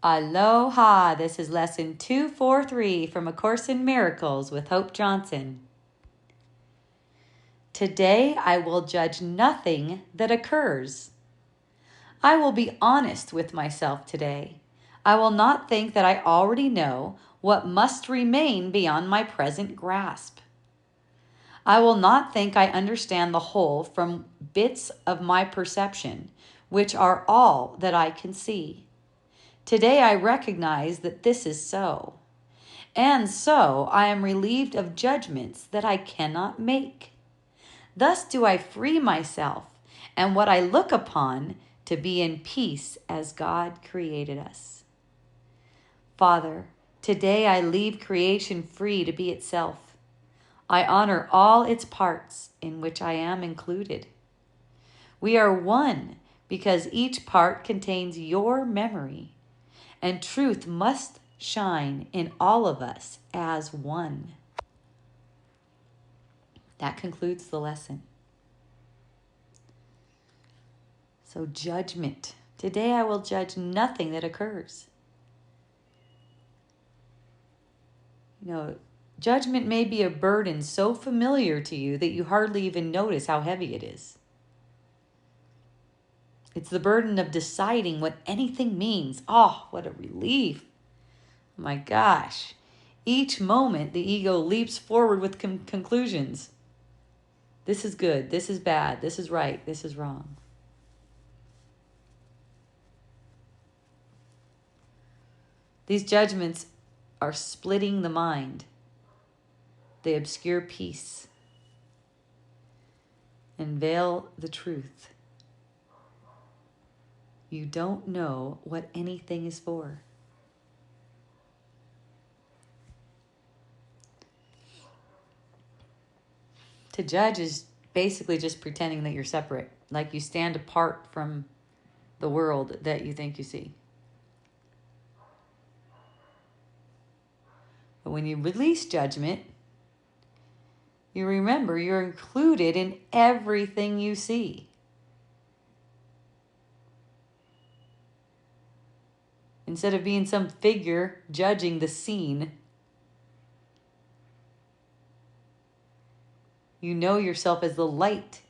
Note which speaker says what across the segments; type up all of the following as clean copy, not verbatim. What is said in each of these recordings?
Speaker 1: Aloha! This is lesson 243 from A Course in Miracles with Hope Johnson. Today I will judge nothing that occurs. I will be honest with myself today. I will not think that I already know what must remain beyond my present grasp. I will not think I understand the whole from bits of my perception, which are all that I can see. Today I recognize that this is so. And so I am relieved of judgments that I cannot make. Thus do I free myself and what I look upon to be in peace as God created us. Father, today I leave creation free to be itself. I honor all its parts in which I am included. We are one because each part contains your memory, and truth must shine in all of us as one. That concludes the lesson. So judgment. Today I will judge nothing that occurs. Judgment may be a burden so familiar to you that you hardly even notice how heavy it is. It's the burden of deciding what anything means. Oh, what a relief. My gosh. Each moment, the ego leaps forward with conclusions. This is good. This is bad. This is right. This is wrong. These judgments are splitting the mind. They obscure peace and veil the truth. You don't know what anything is for. To judge is basically just pretending that you're separate, like you stand apart from the world that you think you see. But when you release judgment, you remember you're included in everything you see. Instead of being some figure judging the scene, you know yourself as the light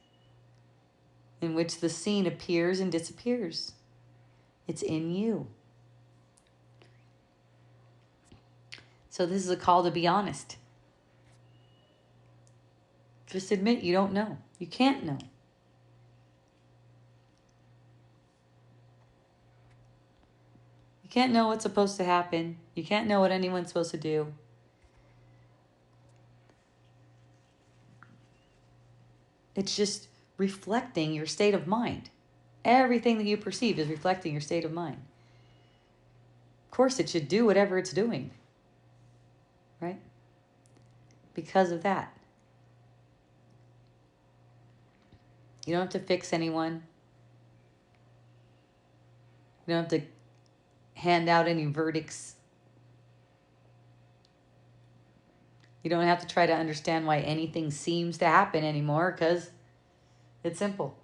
Speaker 1: in which the scene appears and disappears. It's in you. So this is a call to be honest. Just admit you don't know. You can't know. You can't know what's supposed to happen. You can't know what anyone's supposed to do. It's just reflecting your state of mind. Everything that you perceive is reflecting your state of mind. Of course, it should do whatever it's doing, right? Because of that. You don't have to fix anyone. You don't have to hand out any verdicts. You don't have to try to understand why anything seems to happen anymore, because it's simple.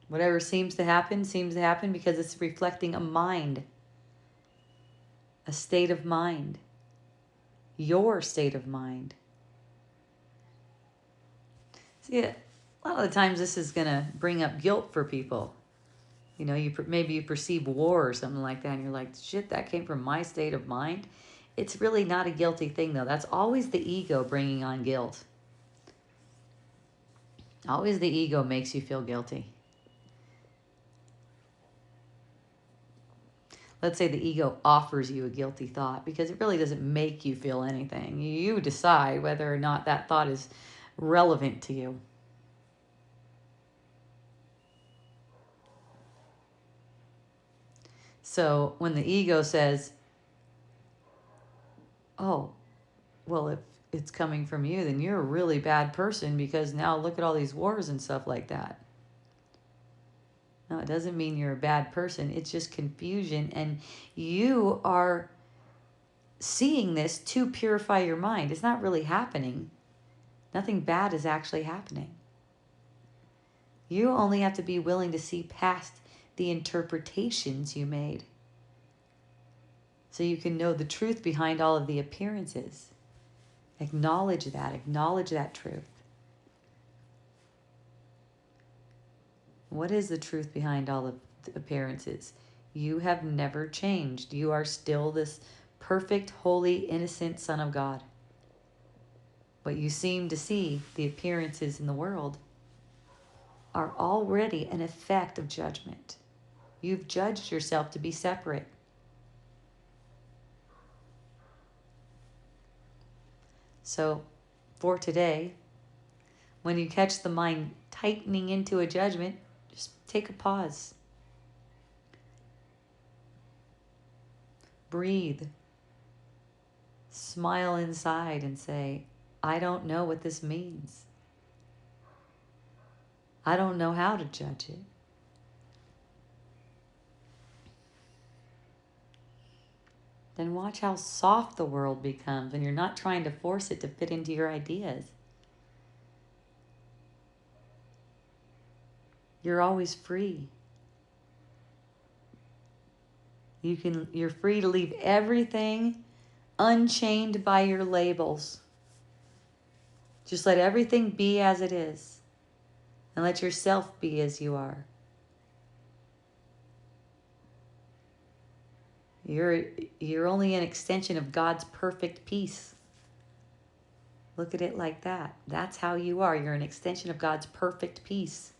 Speaker 1: Whatever seems to happen because it's reflecting a mind, a state of mind, your state of mind. See, a lot of the times this is going to bring up guilt for people. Maybe you perceive war or something like that, and you're like, shit, that came from my state of mind. It's really not a guilty thing, though. That's always the ego bringing on guilt. Always the ego makes you feel guilty. Let's say the ego offers you a guilty thought, because it really doesn't make you feel anything. You decide whether or not that thought is relevant to you. So when the ego says, oh, well, if it's coming from you, then you're a really bad person, because now look at all these wars and stuff like that. No, it doesn't mean you're a bad person. It's just confusion, and you are seeing this to purify your mind. It's not really happening. Nothing bad is actually happening. You only have to be willing to see past the interpretations you made so you can know the truth behind all of the appearances. Acknowledge that truth. What is the truth behind all of the appearances? You have never changed. You are still this perfect, holy, innocent Son of God. What you seem to see, the appearances in the world, are already an effect of judgment. You've judged yourself to be separate. So, for today, when you catch the mind tightening into a judgment, just take a pause. Breathe. Smile inside and say, I don't know what this means. I don't know how to judge it. Then watch how soft the world becomes when you're not trying to force it to fit into your ideas. You're always free. You're free to leave everything unchained by your labels. Just let everything be as it is, and let yourself be as you are. You're only an extension of God's perfect peace. Look at it like that. That's how you are. You're an extension of God's perfect peace.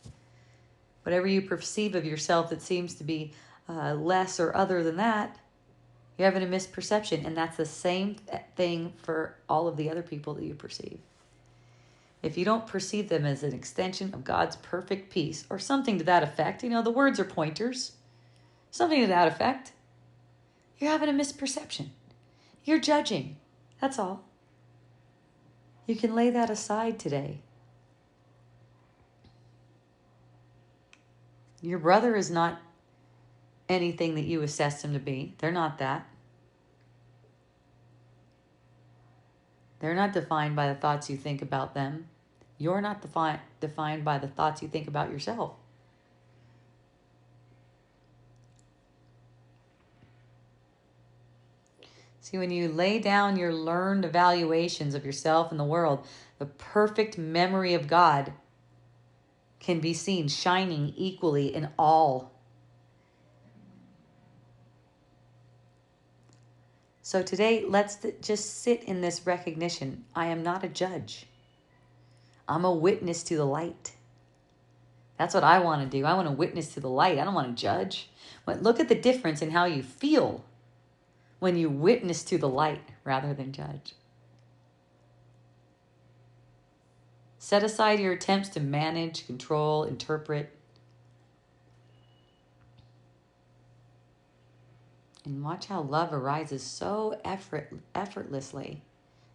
Speaker 1: Whatever you perceive of yourself that seems to be less or other than that, you're having a misperception. And that's the same thing for all of the other people that you perceive. If you don't perceive them as an extension of God's perfect peace, or something to that effect, the words are pointers, something to that effect, you're having a misperception. You're judging. That's all. You can lay that aside today. Your brother is not anything that you assessed him to be. They're not that. They're not defined by the thoughts you think about them. You're not defined by the thoughts you think about yourself. See, when you lay down your learned evaluations of yourself and the world, the perfect memory of God can be seen shining equally in all. So today, let's just sit in this recognition. I am not a judge. I'm a witness to the light. That's what I want to do. I want to witness to the light. I don't want to judge. But look at the difference in how you feel when you witness to the light rather than judge. Set aside your attempts to manage, control, interpret. And watch how love arises so effortlessly.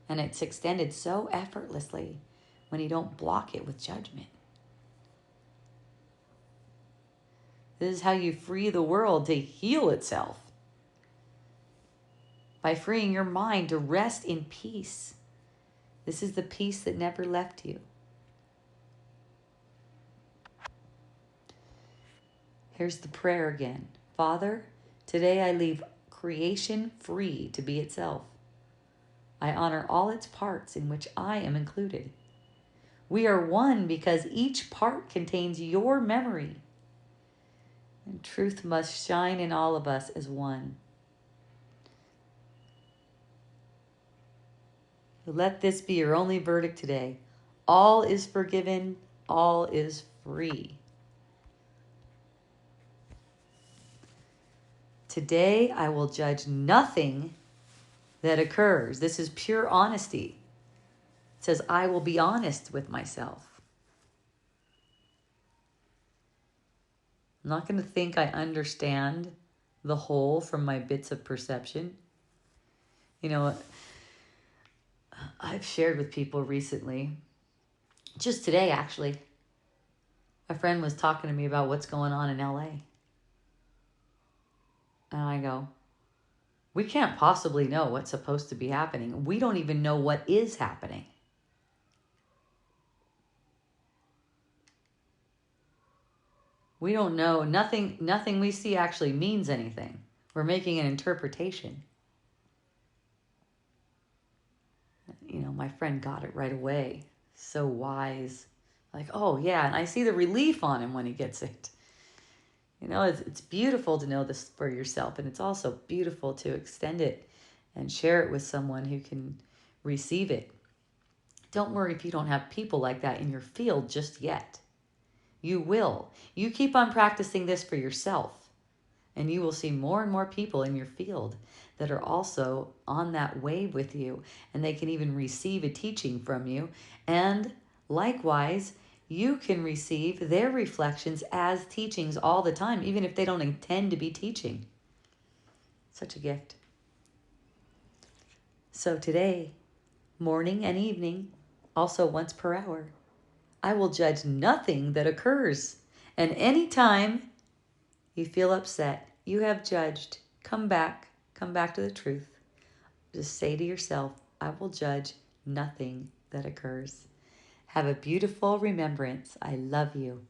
Speaker 1: And it's extended so effortlessly when you don't block it with judgment. This is how you free the world to heal itself. By freeing your mind to rest in peace. This is the peace that never left you. Here's the prayer again. Father, today I leave creation free to be itself. I honor all its parts in which I am included. We are one because each part contains your memory. And truth must shine in all of us as one. Let this be your only verdict today. All is forgiven, all is free. Today I will judge nothing that occurs. This is pure honesty. It says, I will be honest with myself. I'm not going to think I understand the whole from my bits of perception. I've shared with people recently, just today actually, a friend was talking to me about what's going on in LA. And I go, we can't possibly know what's supposed to be happening. We don't even know what is happening. We don't know. Nothing we see actually means anything. We're making an interpretation. My friend got it right away. So wise. Like, oh yeah, and I see the relief on him when he gets it. It's beautiful to know this for yourself, and it's also beautiful to extend it and share it with someone who can receive it. Don't worry if you don't have people like that in your field just yet. You will. You keep on practicing this for yourself, and you will see more and more people in your field that are also on that wave with you, and they can even receive a teaching from you. And likewise, you can receive their reflections as teachings all the time, even if they don't intend to be teaching. Such a gift. So today, morning and evening, also once per hour, I will judge nothing that occurs. And anytime you feel upset, you have judged, come back to the truth. Just say to yourself, I will judge nothing that occurs. Have a beautiful remembrance. I love you.